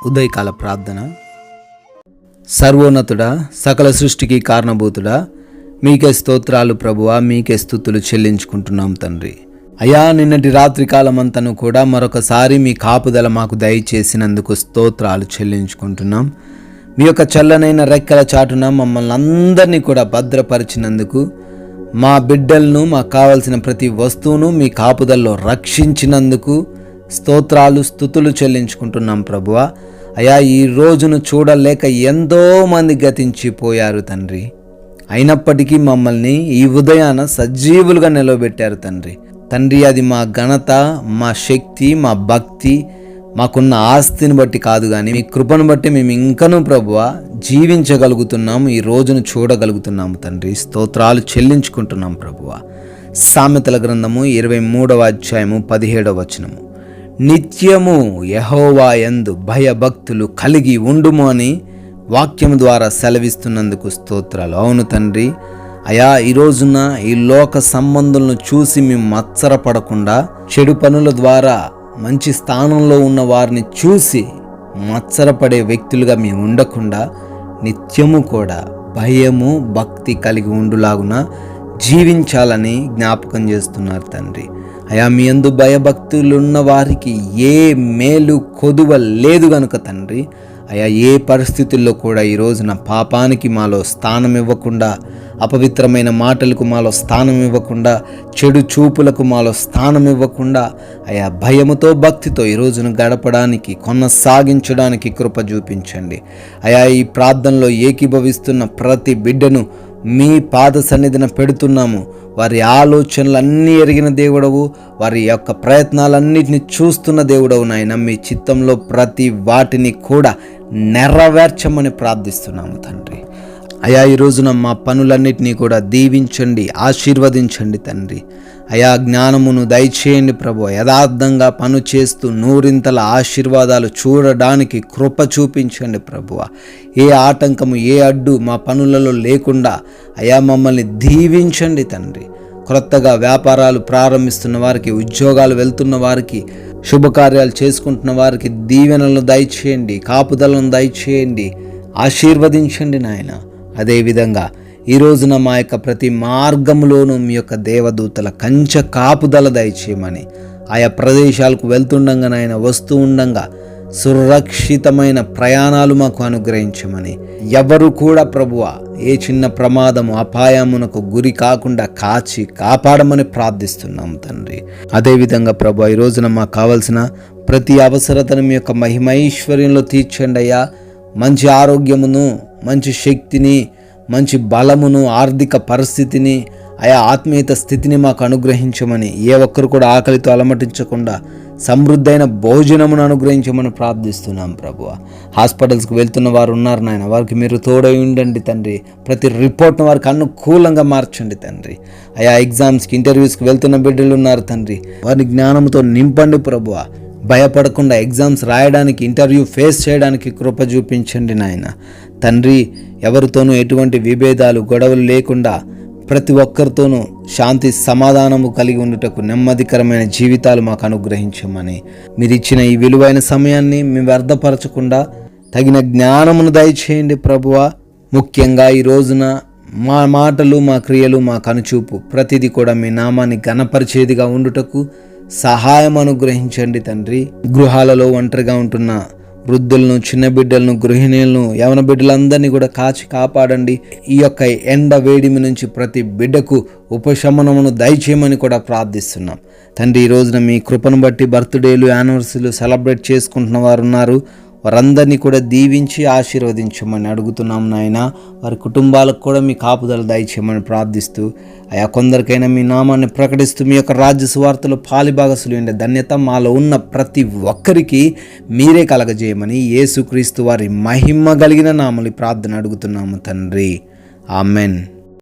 ఉదయకాల ప్రార్థన. సర్వోన్నతుడా, సకల సృష్టికి కారణభూతుడా, మీకే స్తోత్రాలు ప్రభువా, మీకే స్తుతులు చెల్లించుకుంటున్నాం తండ్రి. అయా, నిన్నటి రాత్రి కాలమంతను కూడా మరొకసారి మీ కాపుదల మాకు దయచేసినందుకు స్తోత్రాలు చెల్లించుకుంటున్నాం. మీ యొక్క చల్లనైన రెక్కల చాటున మమ్మల్ని అందరినీ కూడా భద్రపరిచినందుకు, మా బిడ్డలను, మాకు కావలసిన ప్రతి వస్తువును మీ కాపుదల్లో రక్షించినందుకు స్తోత్రాలు స్తుతులు చెల్లించుకుంటున్నాం ప్రభువా. అయా, ఈ రోజును చూడలేక ఎంతో మంది గతించిపోయారు తండ్రి. అయినప్పటికీ మమ్మల్ని ఈ ఉదయాన సజీవులుగా నిలవబెట్టారు తండ్రి. తండ్రి, అది మా ఘనత, మా శక్తి, మా భక్తి, మాకున్న ఆస్తిని బట్టి కాదు, కానీ మీ కృపను బట్టి మేము ఇంకనూ ప్రభువా జీవించగలుగుతున్నాము, ఈ రోజును చూడగలుగుతున్నాము తండ్రి. స్తోత్రాలు చెల్లించుకుంటున్నాం ప్రభువా. సామెతల గ్రంథము 23వ అధ్యాయము 17వ వచనము. నిత్యము యెహోవా యందు భయభక్తులు కలిగి ఉండుము అని వాక్యం ద్వారా సెలవిస్తున్నందుకు స్తోత్రాలు. అవును తండ్రి. అయా, ఈ రోజున ఈ లోక సంబంధులను చూసి మేము మత్సరపడకుండా, చెడు పనుల ద్వారా మంచి స్థానంలో ఉన్న వారిని చూసి మత్సరపడే వ్యక్తులుగా మేము ఉండకుండా, నిత్యము కూడా భయము భక్తి కలిగి ఉండులాగున జీవించాలని జ్ఞాపకం చేస్తున్నారు తండ్రి. అయా, మీ యందు భయభక్తులున్న వారికి ఏ మేలు కొదువ లేదు గనుక తండ్రి, అయా, ఏ పరిస్థితుల్లో కూడా ఈ రోజున పాపానికి మాలో స్థానం ఇవ్వకుండా, అపవిత్రమైన మాటలకు మాలో స్థానం ఇవ్వకుండా, చెడు చూపులకు మాలో స్థానం ఇవ్వకుండా, అయా, భయముతో భక్తితో ఈ రోజున గడపడానికి, కొనసాగించడానికి కృప చూపించండి. అయా, ఈ ప్రార్థనలో ఏకీభవిస్తున్న ప్రతి బిడ్డను మీ పాద సన్నిధిన పెడుతున్నాము. వారి ఆలోచనలన్నీ ఎరిగిన దేవుడవు, వారి యొక్క ప్రయత్నాలన్నిటిని చూస్తున్న దేవుడవు నాయన. మీ చిత్తంలో ప్రతి వాటిని కూడా నెరవేర్చమని ప్రార్థిస్తున్నాము తండ్రి. అయా, ఈ రోజున మా పనులన్నిటినీ కూడా దీవించండి, ఆశీర్వదించండి తండ్రి. అయా, జ్ఞానమును దయచేయండి ప్రభు. యథార్థంగా పను చేస్తూ నూరింతల ఆశీర్వాదాలు చూడడానికి కృప చూపించండి ప్రభువ. ఏ ఆటంకము, ఏ అడ్డు మా పనులలో లేకుండా అయా మమ్మల్ని దీవించండి తండ్రి. క్రొత్తగా వ్యాపారాలు ప్రారంభిస్తున్న వారికి, ఉద్యోగాలు వెళ్తున్న వారికి, శుభకార్యాలు చేసుకుంటున్న వారికి దీవెనలను దయచేయండి, కాపుదలను దయచేయండి, ఆశీర్వదించండి నాయన. అదేవిధంగా ఈ రోజున మా యొక్క ప్రతి మార్గంలోనూ మీ యొక్క దేవదూతల కంచె కాపుదల దయచేయమని, ఆయా ప్రదేశాలకు వెళ్తుండగా నాయన, వస్తూ ఉండంగా సురక్షితమైన ప్రయాణాలు మాకు అనుగ్రహించమని, ఎవరు కూడా ప్రభువ ఏ చిన్న ప్రమాదము, అపాయమునకు గురి కాకుండా కాచి కాపాడమని ప్రార్థిస్తున్నాము తండ్రి. అదేవిధంగా ప్రభు, ఈ రోజున మాకు కావలసిన ప్రతి అవసరతను మీ యొక్క మహిమైశ్వర్యంలో తీర్చండి అయ్యా. మంచి ఆరోగ్యమును, మంచి శక్తిని, మంచి బలమును, ఆర్థిక పరిస్థితిని, ఆయా ఆత్మీయత స్థితిని మాకు అనుగ్రహించమని, ఏ ఒక్కరు కూడా ఆకలితో అలమటించకుండా సమృద్ధైన భోజనమును అనుగ్రహించమని ప్రార్థిస్తున్నాం ప్రభువ. హాస్పిటల్స్కి వెళ్తున్న వారు ఉన్నారు నాయన, వారికి మీరు తోడై ఉండండి తండ్రి. ప్రతి రిపోర్ట్ను వారికి అనుకూలంగా మార్చండి తండ్రి. ఆయా ఎగ్జామ్స్కి, ఇంటర్వ్యూస్కి వెళ్తున్న బిడ్డలు ఉన్నారు తండ్రి, వారిని జ్ఞానంతో నింపండి ప్రభువ. భయపడకుండా ఎగ్జామ్స్ రాయడానికి, ఇంటర్వ్యూ ఫేస్ చేయడానికి కృప చూపించండి నాయన తండ్రి. ఎవరితోనూ ఎటువంటి విభేదాలు, గొడవలు లేకుండా ప్రతి ఒక్కరితోనూ శాంతి సమాధానము కలిగి ఉండుటకు నెమ్మదికరమైన జీవితాలు మాకు అనుగ్రహించమని, మీరు ఇచ్చిన ఈ విలువైన సమయాన్ని మేము వ్యర్థపరచకుండా తగిన జ్ఞానమును దయచేయండి ప్రభువ. ముఖ్యంగా ఈ రోజున మా మాటలు, మా క్రియలు, మా కనుచూపు ప్రతిదీ కూడా మీ నామాన్ని ఘనపరిచేదిగా ఉండుటకు సహాయం అనుగ్రహించండి తండ్రి. గృహాలలో ఒంటరిగా ఉంటున్న వృద్ధులను, చిన్న బిడ్డలను, గృహిణులను, యవన బిడ్డలందరినీ కూడా కాచి కాపాడండి. ఈ యొక్క ఎండ వేడిమి నుంచి ప్రతి బిడ్డకు ఉపశమనమును దయచేయమని కూడా ప్రార్థిస్తున్నాం తండ్రి. ఈ రోజున మీ కృపను బట్టి బర్త్డేలు, యానివర్సరీలు సెలబ్రేట్ చేసుకుంటున్న వారు ఉన్నారు. వారందరినీ కూడా దీవించి ఆశీర్వదించమని అడుగుతున్నాం నాయన. వారి కుటుంబాలకు కూడా మీ కాపుదల దయచేయమని ప్రార్థిస్తూ, అయా కొందరికైనా మీ నామాన్ని ప్రకటిస్తూ మీ యొక్క రాజ్య సువార్తలో పాలిభాగస్సులు ఉండే ధన్యత మాలో ఉన్న ప్రతి ఒక్కరికి మీరే కలగజేయమని యేసుక్రీస్తు వారి మహిమ కలిగిన నామములో ప్రార్థన అడుగుతున్నాము తండ్రి. ఆమెన్.